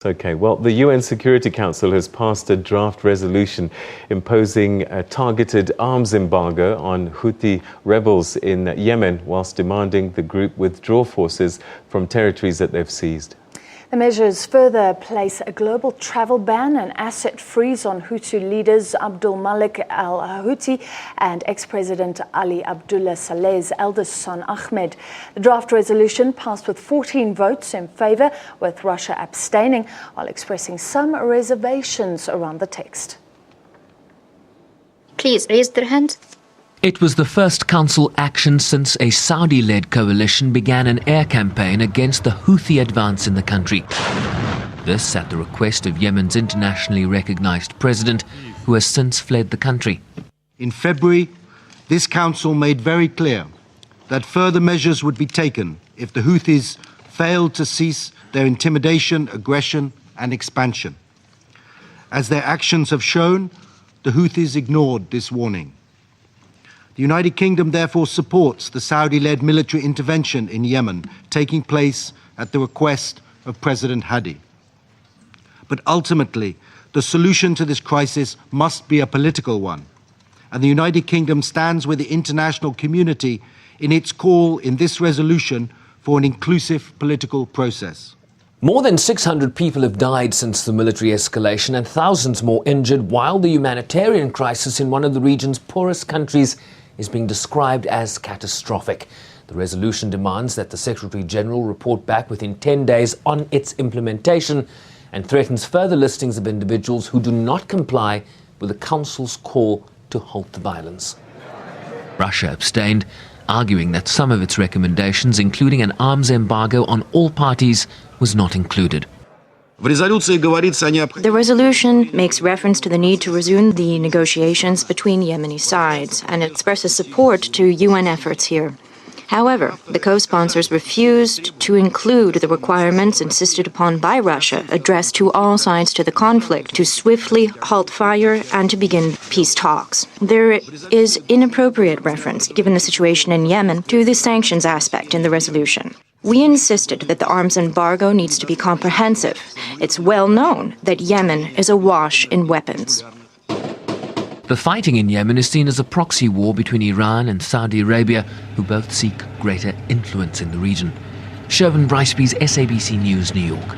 Okay, well, the UN Security Council has passed a draft resolution imposing a targeted arms embargo on Houthi rebels in Yemen, whilst demanding the group withdraw forces from territories that they've seized. The measures further place a global travel ban and asset freeze on Houthi leaders Abdul Malik al Houthi and ex-President Ali Abdullah Saleh's eldest son Ahmed. The draft resolution passed with 14 votes in favour, with Russia abstaining, while expressing some reservations around the text. Please raise their hand. It was the first council action since a Saudi-led coalition began an air campaign against the Houthi advance in the country. This at the request of Yemen's internationally recognized president, who has since fled the country. In February, this council made very clear that further measures would be taken if the Houthis failed to cease their intimidation, aggression and expansion. As their actions have shown, the Houthis ignored this warning. The United Kingdom therefore supports the Saudi-led military intervention in Yemen taking place at the request of President Hadi. But ultimately, the solution to this crisis must be a political one, and the United Kingdom stands with the international community in its call in this resolution for an inclusive political process. More than 600 people have died since the military escalation and thousands more injured, while the humanitarian crisis in one of the region's poorest countries is being described as catastrophic. The resolution demands that the Secretary-General report back within 10 days on its implementation and threatens further listings of individuals who do not comply with the Council's call to halt the violence. Russia abstained, arguing that some of its recommendations, including an arms embargo on all parties, was not included. The resolution makes reference to the need to resume the negotiations between Yemeni sides and expresses support to UN efforts here. However, the co-sponsors refused to include the requirements insisted upon by Russia addressed to all sides to the conflict to swiftly halt fire and to begin peace talks. There is inappropriate reference, given the situation in Yemen, to the sanctions aspect in the resolution. We insisted that the arms embargo needs to be comprehensive. It's well known that Yemen is awash in weapons. The fighting in Yemen is seen as a proxy war between Iran and Saudi Arabia, who both seek greater influence in the region. Shervin Briceby's SABC News, New York.